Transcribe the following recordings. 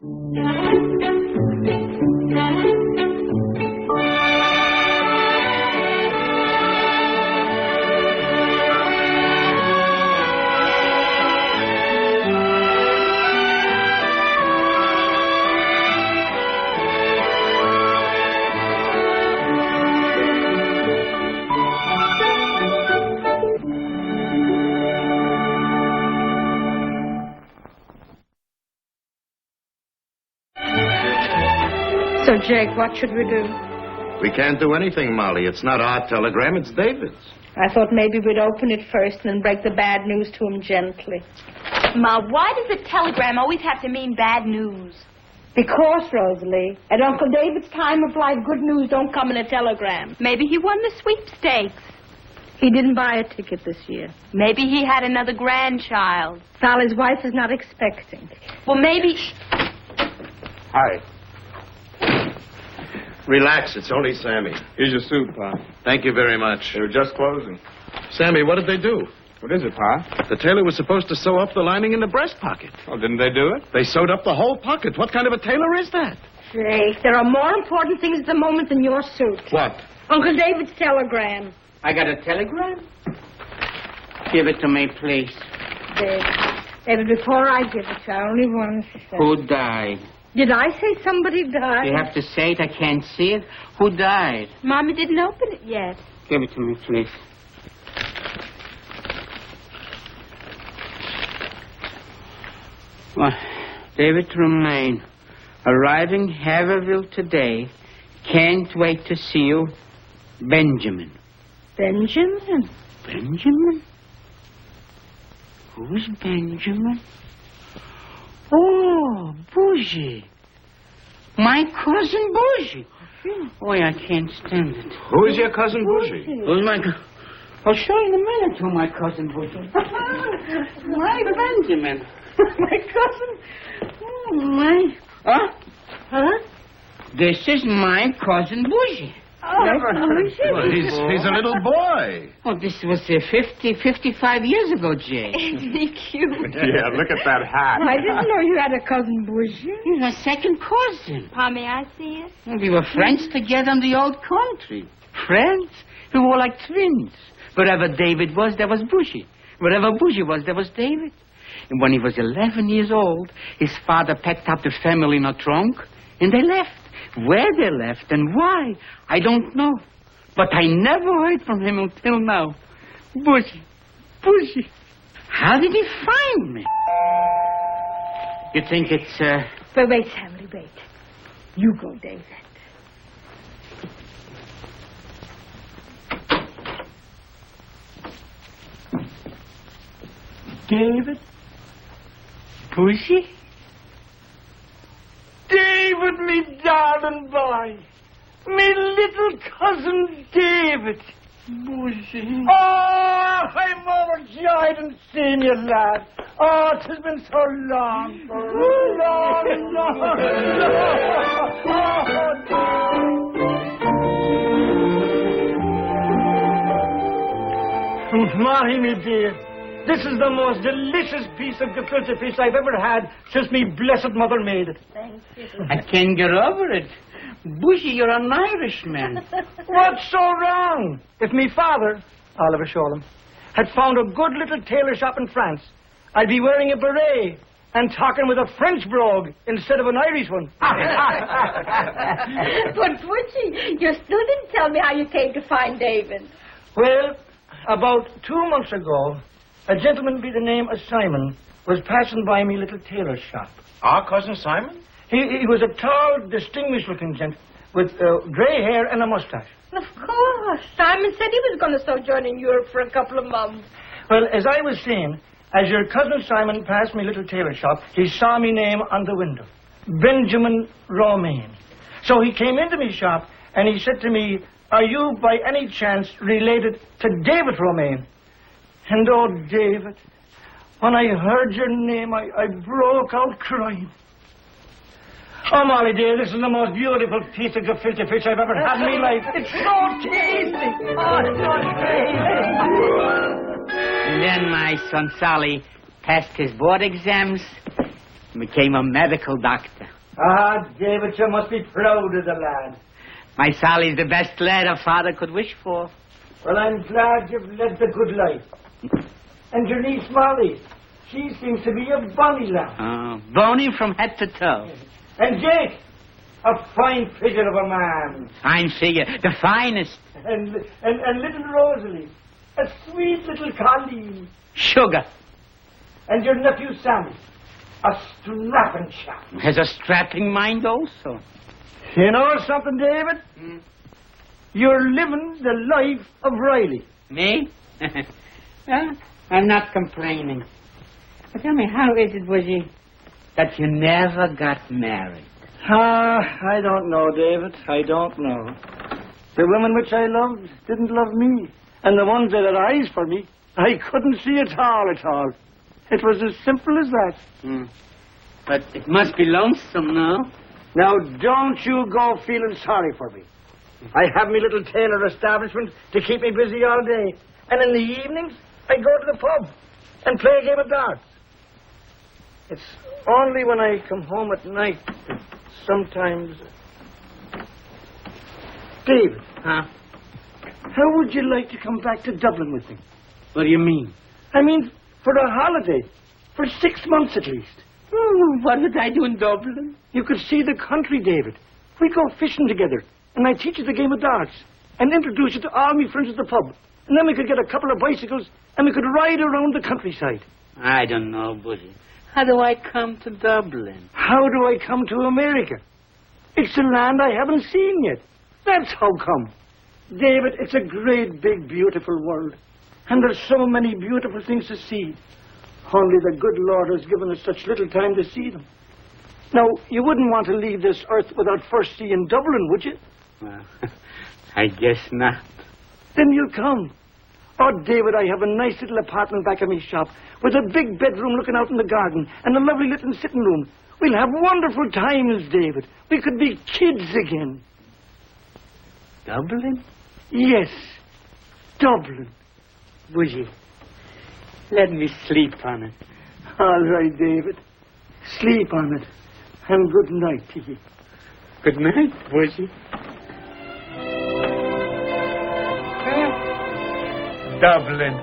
So, Jake, what should we do? We can't do anything, Molly. It's not our telegram, it's David's. I thought maybe we'd open it first and then break the bad news to him gently. Ma, why does a telegram always have to mean bad news? Because, Rosalie, at Uncle David's time of life, good news don't come in a telegram. Maybe he won the sweepstakes. He didn't buy a ticket this year. Maybe he had another grandchild. Sally's wife is not expecting. Well, maybe... Hi. Relax, it's only Sammy. Here's your suit, Pa. Thank you very much. They were just closing. Sammy, what did they do? What is it, Pa? The tailor was supposed to sew up the lining in the breast pocket. Oh, didn't they do it? They sewed up the whole pocket. What kind of a tailor is that? Jake, there are more important things at the moment than your suit. What? Uncle David's telegram. I got a telegram? Give it to me, please. David, before I give it to you, I only want to say... Who died? Did I say somebody died? You have to say it. I can't see it. Who died? Mama didn't open it yet. Give it to me, please. Well, David Tremaine, arriving Haverhill today. Can't wait to see you. Benjamin. Benjamin? Benjamin? Who's Benjamin? Oh, Bougie. My cousin Bougie. Oh, I can't stand it. Who is your cousin Bougie? Who's my... I'll show you in a minute who my cousin Bougie. My Benjamin. My cousin? Oh, my... Huh? This is my cousin Bougie. Oh, Never heard of Well, he's a little boy. Oh, this was 55 years ago, Jay. Isn't he cute? Yeah, look at that hat. I didn't know you had a cousin Bougie. He's my second cousin. Pa, may I see it? We were friends together in the old country. Friends? We were like twins. Wherever David was, there was Bougie. Wherever Bougie was, there was David. And when he was 11 years old, his father packed up the family in a trunk, and they left. Where they left and why, I don't know. But I never heard from him until now. Bougie. How did he find me? You think it's, Wait, Sammy, wait. You go, David. David? Bougie? David, me darling boy. Me little cousin David. Bougie. Oh, I'm overjoyed in seeing you, lad. Oh, it has been so long. Molly, me dear, this is the most delicious piece of gefilte fish I've ever had since me blessed mother made it. Thank you. I can't get over it. Bougie, you're an Irishman. What's so wrong? If me father, Oliver Shoreham, had found a good little tailor shop in France, I'd be wearing a beret and talking with a French brogue instead of an Irish one. But, Butchie, you still didn't tell me how you came to find David. Well, about 2 months ago, a gentleman by the name of Simon was passing by me little tailor shop. Our cousin Simon? He was a tall, distinguished-looking gent with grey hair and a mustache. Of course. Simon said he was going to sojourn in Europe for a couple of months. Well, as I was saying, as your cousin Simon passed me little tailor shop, he saw me name on the window, Benjamin Romaine. So he came into me shop and he said to me, "Are you by any chance related to David Romaine?" And oh, David, when I heard your name, I broke out crying. Oh, Molly, dear, this is the most beautiful piece of gefilte fish I've ever had in my life. It's so tasty. Oh, it's so tasty. And then my son Sally passed his board exams, Became a medical doctor. Ah, David, you must be proud of the lad. My Sally's the best lad a father could wish for. Well, I'm glad you've led the good life. And your niece Molly, she seems to be a bonny lad. Oh, bony from head to toe. And Jake, a fine figure of a man. Fine figure, the finest. And little Rosalie, a sweet little Colleen. Sugar. And your nephew Sammy, a strapping chap. Has a strapping mind also. You know something, David? You're living the life of Riley. Me? Well, I'm not complaining. But tell me, how is it, Bougie, that you never got married? I don't know, David. I don't know. The women which I loved didn't love me. And the ones that had eyes for me, I couldn't see at all. It was as simple as that. But it must be lonesome now. Now, don't you go feeling sorry for me. I have my little tailor establishment to keep me busy all day. And in the evenings, I go to the pub and play a game of darts. It's only when I come home at night that sometimes... David. Huh? How would you like to come back to Dublin with me? What do you mean? I mean, for a holiday. For 6 months at least. What would I do in Dublin? You could see the country, David. We'd go fishing together, and I'd teach you the game of darts, and introduce you to all my friends at the pub. And then we could get a couple of bicycles, and we could ride around the countryside. I don't know, Bougie. How do I come to Dublin? How do I come to America? It's a land I haven't seen yet. That's how come. David, it's a great, big, beautiful world. And there's so many beautiful things to see. Only the good Lord has given us such little time to see them. Now, you wouldn't want to leave this earth without first seeing Dublin, would you? Well, I guess not. Then you'll come. Oh, David, I have a nice little apartment back of my shop with a big bedroom looking out in the garden and a lovely little sitting room. We'll have wonderful times, David. We could be kids again. Dublin? Yes, Dublin. Bougie, let me sleep on it. All right, David. Sleep on it. And good night to you. Good night, Bougie. Dublin.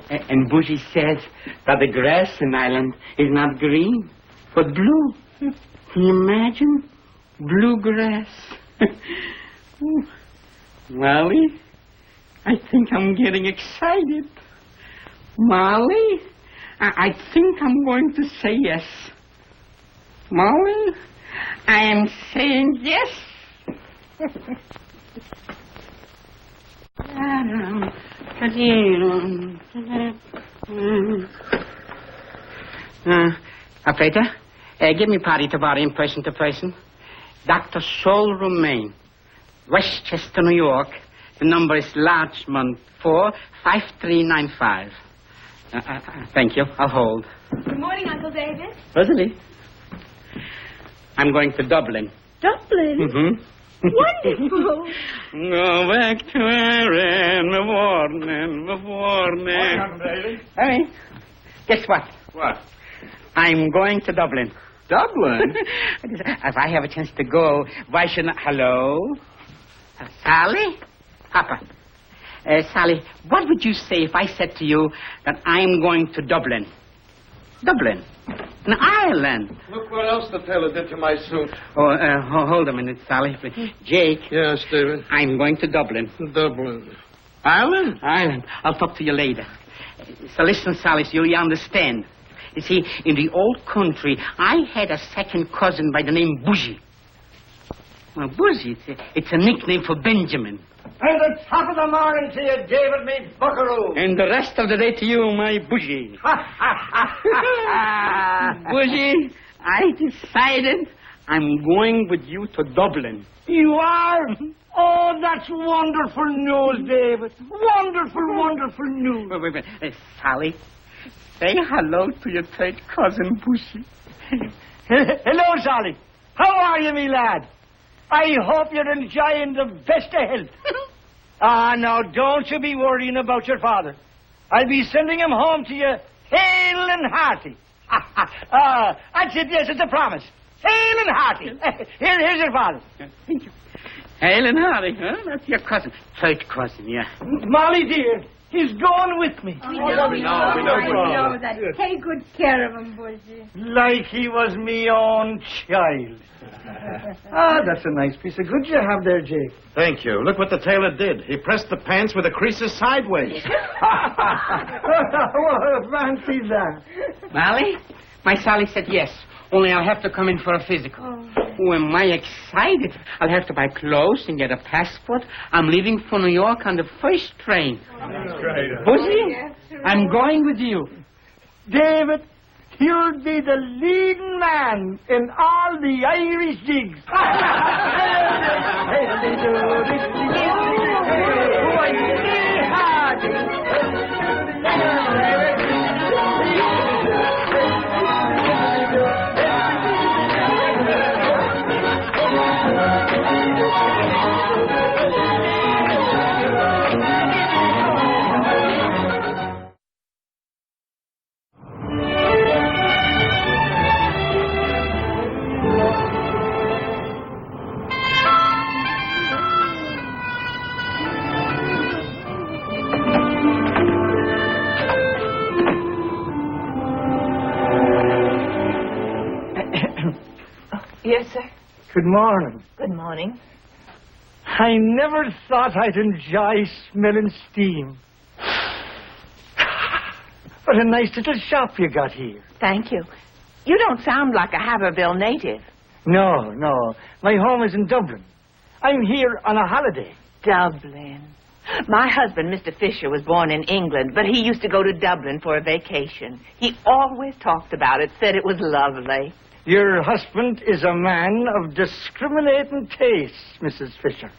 And Bougie says that the grass in Ireland is not green, but blue. Can you imagine? Blue grass. Molly, I think I'm getting excited. Molly, I think I'm going to say yes. Molly, I am saying yes. Operator, give me party to body in person to person. Dr. Saul Romaine, Westchester, New York. The number is Larchmont 45395. Thank you. I'll hold. Good morning, Uncle David. Rosalie, I'm going to Dublin. Dublin? Mm-hmm. Wonderful. Go back to Erin, the warning. Hey, guess what? What? I'm going to Dublin. Dublin? If I have a chance to go, why shouldn't I... Hello? Sally? Papa. Sally, what would you say if I said to you that I'm going to Dublin? Dublin. In Ireland. Look what else the tailor did to my suit. Oh, hold a minute, Sally. Jake. Yes, David. I'm going to Dublin. Dublin. Ireland? Ireland. I'll talk to you later. So listen, Sally, so you understand. You see, in the old country, I had a second cousin by the name Bougie. Well, Bougie, it's a nickname for Benjamin. And the top of the morning to you, David, me buckaroo. And the rest of the day to you, my Bougie. Bougie, I decided I'm going with you to Dublin. You are? Oh, that's wonderful news, David. Wonderful, wonderful news. Wait. Sally, say hello to your third cousin, Bougie. Hello, Sally. How are you, me lad? I hope you're enjoying the best of health. Now, don't you be worrying about your father. I'll be sending him home to you hale and hearty. That's it, yes, it's a promise. Hale and hearty. Here's your father. Thank you. Hale and hearty, huh? That's your cousin. Third cousin, yeah. Molly, dear, he's going with me. We know that. Take good care of him, Bushy. Like he was me own child. That's a nice piece of good you have there, Jake. Thank you. Look what the tailor did. He pressed the pants with the creases sideways. Fancy that. Molly? My Sally said yes. Only I'll have to come in for a physical. Oh, am I excited. I'll have to buy clothes and get a passport. I'm leaving for New York on the first train. That's great. Bushy, I'm going with you. David, you'll be the leading man in all the Irish jigs. Yes, sir. Good morning. Good morning. I never thought I'd enjoy smelling steam. What a nice little shop you got here. Thank you. You don't sound like a Haverhill native. No. My home is in Dublin. I'm here on a holiday. Dublin. My husband, Mr. Fisher, was born in England, but he used to go to Dublin for a vacation. He always talked about it, said it was lovely. Your husband is a man of discriminating tastes, Mrs. Fisher.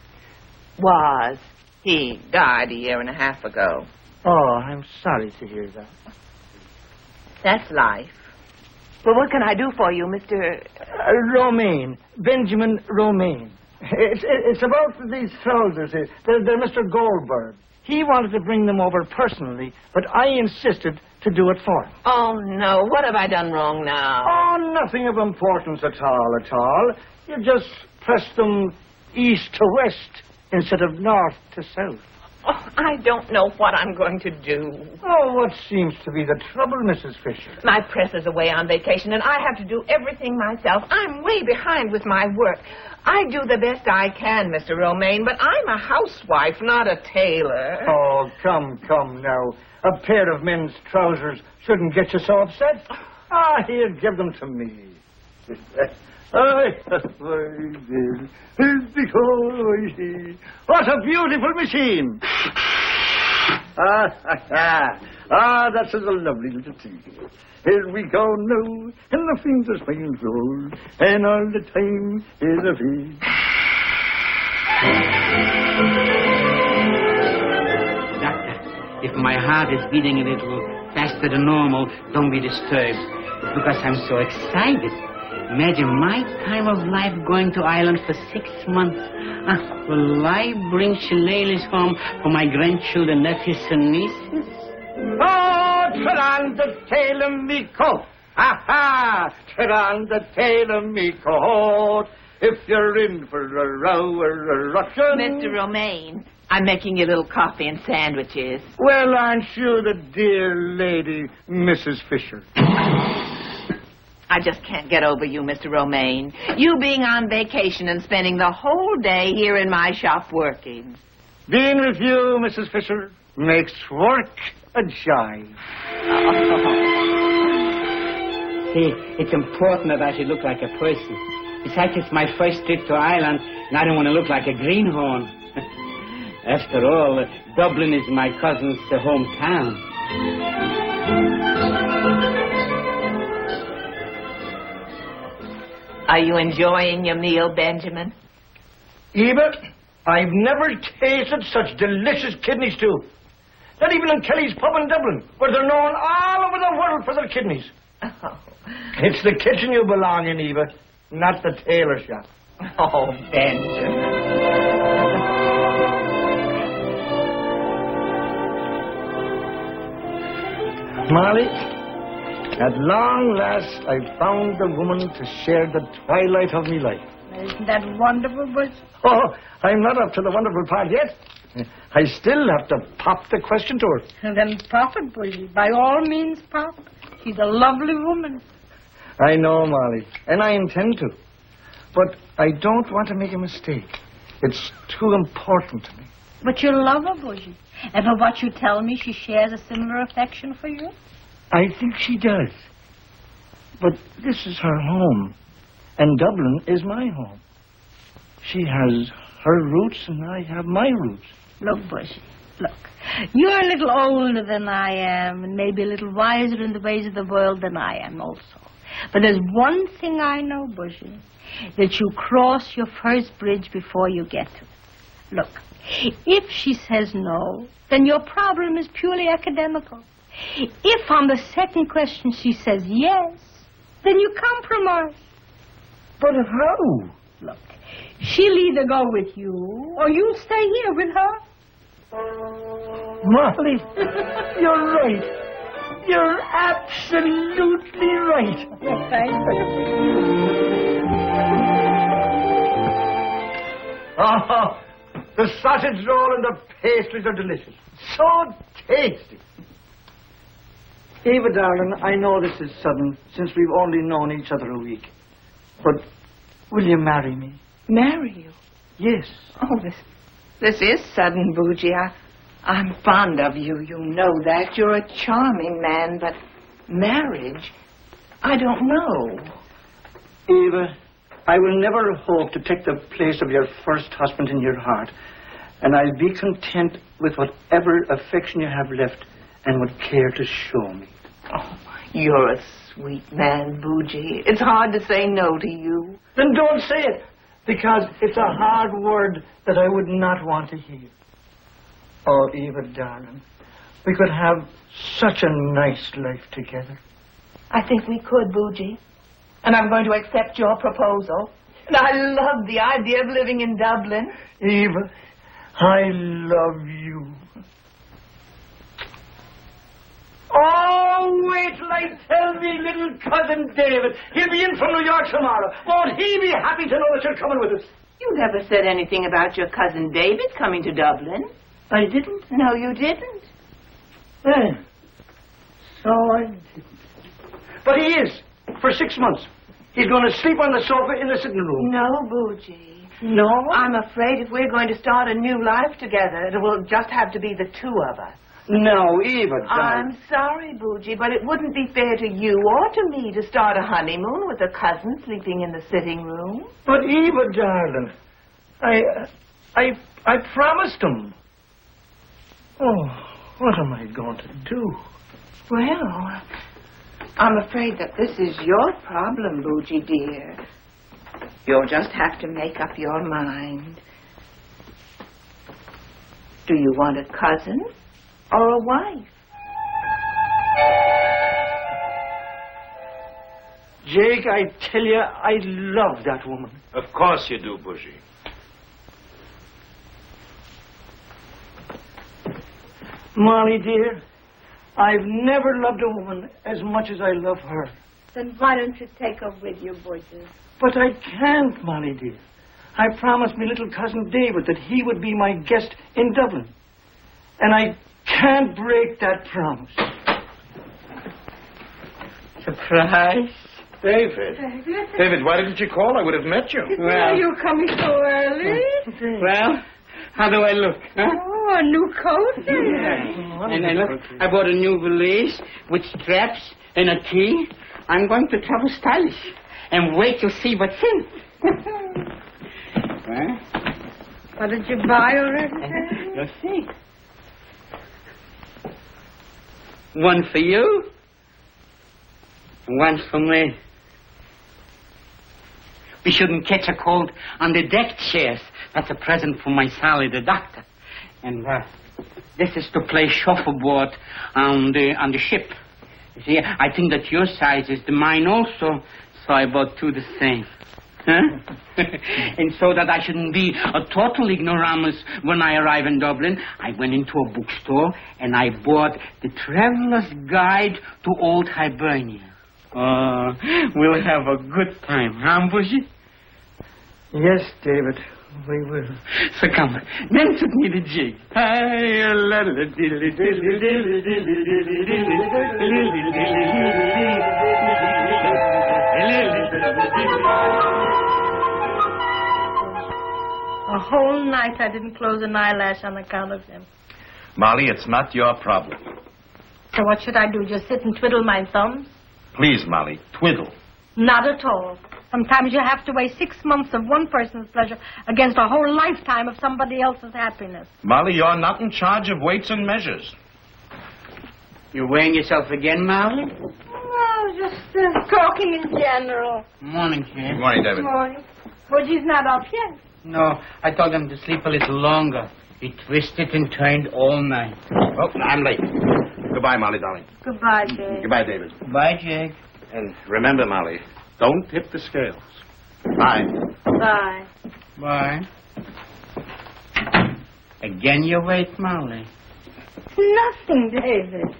Was. He died a year and a half ago. Oh, I'm sorry to hear that. That's life. Well, what can I do for you, Mr. Romaine. Benjamin Romaine. It's about these trousers here. They're Mr. Goldberg. He wanted to bring them over personally, but I insisted to do it for him. Oh, no. What have I done wrong now? Oh, nothing of importance at all. You just press them east to west instead of north to south. Oh, I don't know what I'm going to do. Oh, what seems to be the trouble, Mrs. Fisher? My press is away on vacation, and I have to do everything myself. I'm way behind with my work. I do the best I can, Mr. Romaine, but I'm a housewife, not a tailor. Oh, come now. A pair of men's trousers shouldn't get you so upset. Here, give them to me. What a beautiful machine. That's a lovely little thing. Here we go now, and the fingers fine roll, and all the time is a feed. Doctor, if my heart is beating a little faster than normal, don't be disturbed. It's because I'm so excited. Imagine my time of life going to Ireland for 6 months. Will I bring shillelaghs home for my grandchildren, nephews, and nieces? Oh, tread on the tail of me coat. Tread on the tail of me coat. If you're in for a row or a ruction. Mr. Romaine, I'm making you a little coffee and sandwiches. Well, aren't you the dear lady, Mrs. Fisher? I just can't get over you, Mr. Romaine. You being on vacation and spending the whole day here in my shop working. Being with you, Mrs. Fisher, makes work a joy. See, it's important that I should look like a person. Besides, it's my first trip to Ireland, and I don't want to look like a greenhorn. After all, Dublin is my cousin's hometown. Are you enjoying your meal, Benjamin? Eva, I've never tasted such delicious kidney stew. Not even in Kelly's pub in Dublin, where they're known all over the world for their kidneys. Oh, It's the kitchen you belong in, Eva, not the tailor shop. oh Benjamin. Molly, At long last, I found the woman to share the twilight of me life. Isn't that wonderful, Bush? Oh, I'm not up to the wonderful part yet. I still have to pop the question to her. Then pop it, Bushy. By all means, pop. She's a lovely woman. I know, Molly, and I intend to. But I don't want to make a mistake. It's too important to me. But you love her, Bushy. And from what you tell me, she shares a similar affection for you? I think she does. But this is her home, and Dublin is my home. She has her roots, and I have my roots. Look, Bushy, look. You're a little older than I am, and maybe a little wiser in the ways of the world than I am also. But there's one thing I know, Bushy, that you cross your first bridge before you get to it. Look, if she says no, then your problem is purely academical. If on the second question she says yes, then you compromise. But how? Look, she'll either go with you, or you'll stay here with her. Molly, you're right. You're absolutely right. Thank Oh, the sausage roll and the pastries are delicious. So tasty. Eva, darling, I know this is sudden, since we've only known each other a week. But will you marry me? Marry you? Yes. Oh, this is sudden, Bougie. I'm fond of you. You know that. You're a charming man, but marriage, I don't know. Eva, I will never hope to take the place of your first husband in your heart. And I'll be content with whatever affection you have left and would care to show me. Oh, you're a sweet man, Bougie. It's hard to say no to you. Then don't say it, because it's a hard word that I would not want to hear. Oh, Eva, darling, we could have such a nice life together. I think we could, Bougie. And I'm going to accept your proposal. And I love the idea of living in Dublin. Eva, I love you. Oh, wait till I tell me little cousin David. He'll be in from New York tomorrow. Won't he be happy to know that you're coming with us? You never said anything about your cousin David coming to Dublin. I didn't? No, you didn't. So I didn't. But he is, for 6 months. He's going to sleep on the sofa in the sitting room. No, Bougie. No? I'm afraid if we're going to start a new life together, it will just have to be the two of us. No, Eva, darling. I'm sorry, Bougie, but it wouldn't be fair to you or to me to start a honeymoon with a cousin sleeping in the sitting room. But Eva, darling, I promised him. Oh, what am I going to do? Well, I'm afraid that this is your problem, Bougie, dear. You'll just have to make up your mind. Do you want a cousin or a wife? Jake, I tell you, I love that woman. Of course you do, Bushy. Molly, dear, I've never loved a woman as much as I love her. Then why don't you take her with you, Bushy? But I can't, Molly, dear. I promised my little cousin David that he would be my guest in Dublin. And I can't break that promise. Surprise. David. David, why didn't you call? I would have met you. Well, you're coming so early. Well, how do I look, huh? Oh, a new coat. Yeah. And look, I bought a new valise with straps and a key. I'm going to travel stylish. And wait to see what's in. Huh? What did you buy already? You'll see. One for you. One for me. We shouldn't catch a cold on the deck chairs. That's a present from my Sally, the doctor. And this is to play shuffleboard on the ship. You see, I think that your size is the mine also, so I bought two the same. Huh? And so that I shouldn't be a total ignoramus when I arrive in Dublin, I went into a bookstore and I bought The Traveler's Guide to Old Hibernia. Oh, we'll have a good time, huh, Bushy? Yes, David, we will. So come, dance with me the jig. A whole night I didn't close an eyelash on account of him. Molly, it's not your problem. So what should I do, just sit and twiddle my thumbs? Please, Molly, twiddle. Not at all. Sometimes you have to weigh 6 months of one person's pleasure against a whole lifetime of somebody else's happiness. Molly, you're not in charge of weights and measures. You weighing yourself again, Molly? Oh, just talking in general. Morning, Jay. Good morning, David. Good morning. Budgie's not up yet. No, I told him to sleep a little longer. He twisted and turned all night. Oh, I'm late. Goodbye, Molly, darling. Goodbye, Dave. Goodbye, David. Bye, Jake. And remember, Molly, don't tip the scales. Bye. Bye. Bye. Again you wait, Molly. Nothing, David.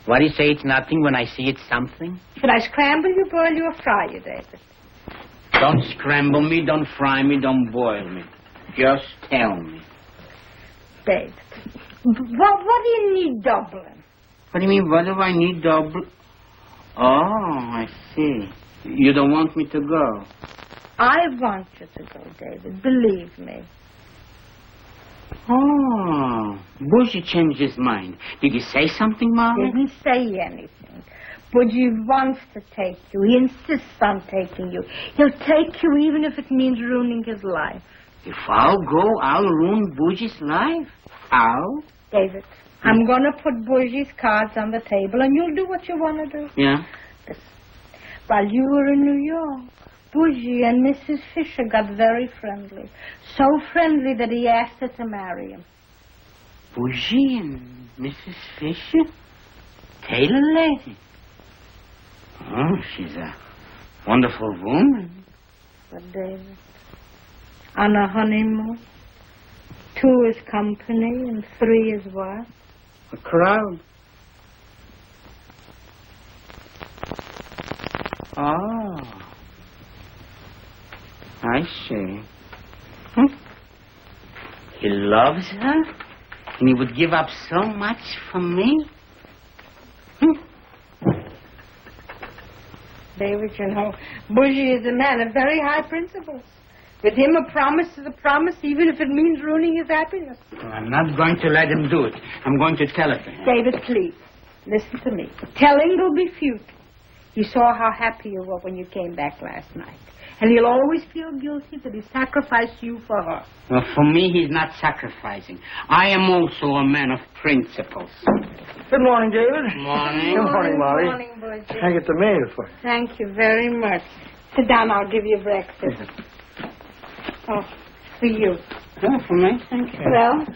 What do you say it's nothing when I see it's something? Should I scramble you, boil you, or fry you, David? Don't scramble me, don't fry me, don't boil me. Just tell me. David, what do you need Dublin? What do you mean, what do I need double? Oh, I see. You don't want me to go. I want you to go, David. Believe me. Oh, Bushy changed his mind. Did he say something, Molly? Didn't say anything. Budgie wants to take you. He insists on taking you. He'll take you even if it means ruining his life. If I'll go, I'll ruin Bushy's life. How? David, I'm going to put Budgie's cards on the table, and you'll do what you want to do. Yeah? Listen, while you were in New York, Budgie and Mrs. Fisher got very friendly. So friendly that he asked her to marry him. Bushy and Mrs. Fisher? Tailor lady? Oh, she's a wonderful woman. But David, on a honeymoon, 2 is company and 3 is what? A crowd. Oh. I see. He loves her? And he would give up so much for me? David, you know, Budgie is a man of very high principles. With him, a promise is a promise, even if it means ruining his happiness. Well, I'm not going to let him do it. I'm going to tell it to him. David, please, listen to me. Telling will be futile. You saw how happy you were when you came back last night. And he'll always feel guilty that he sacrificed you for her. Well, for me, he's not sacrificing. I am also a man of principles. Good morning, David. Morning. Good morning, Molly. Good morning, Budgie. I get the mail for you. Thank you very much. Sit down, I'll give you breakfast. Oh, for you. Oh, for me? Thank you. Well,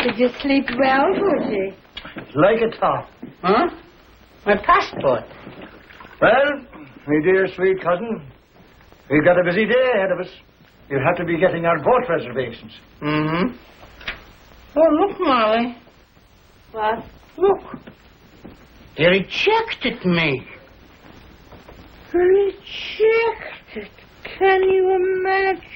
did you sleep well, Budgie? Like a top. Huh? My passport. Well, my dear sweet cousin, we've got a busy day ahead of us. You'll have to be getting our boat reservations. Mm-hmm. Oh, look, Molly. What? Look. They rejected me. Rejected. Can you imagine?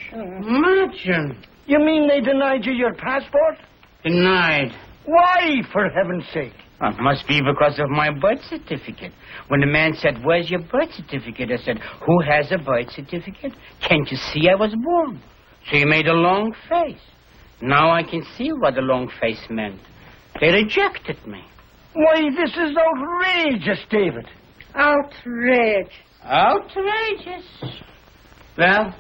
Imagine. You mean they denied you your passport? Denied. Why, for heaven's sake? Well, it must be because of my birth certificate. When the man said, "Where's your birth certificate?" I said, "Who has a birth certificate? Can't you see I was born?" So he made a long face. Now I can see what a long face meant. They rejected me. Why, this is outrageous, David. Outrageous. Outrageous. Well,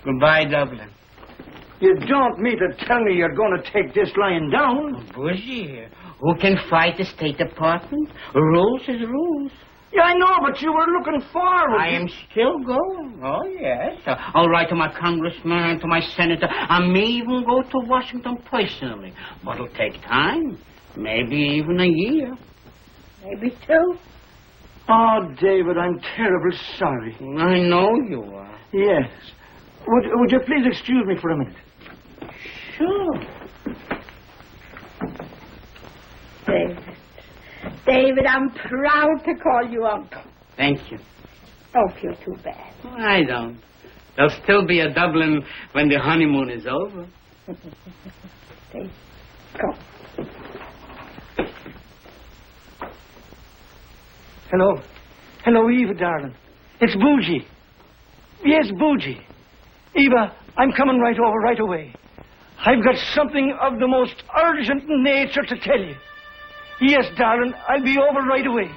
goodbye, Dublin. You don't mean to tell me you're going to take this lying down? Bushy here. Who can fight the State Department? Rules is rules. Yeah, I know, but you were looking forward. I am still going. Oh, yes. I'll write to my congressman, to my senator. I may even go to Washington personally. But it'll take time. Maybe even a year. Maybe 2. Oh, David, I'm terribly sorry. I know you are. Yes. Would you please excuse me for a minute? Sure. David, I'm proud to call you uncle. Thank you. Don't feel too bad. I don't. There'll still be a Dublin when the honeymoon is over. David, come. Hello. Hello, Eva, darling. It's Bougie. Yes, Bougie. Eva, I'm coming right over right away. I've got something of the most urgent nature to tell you. Yes, darling, I'll be over right away.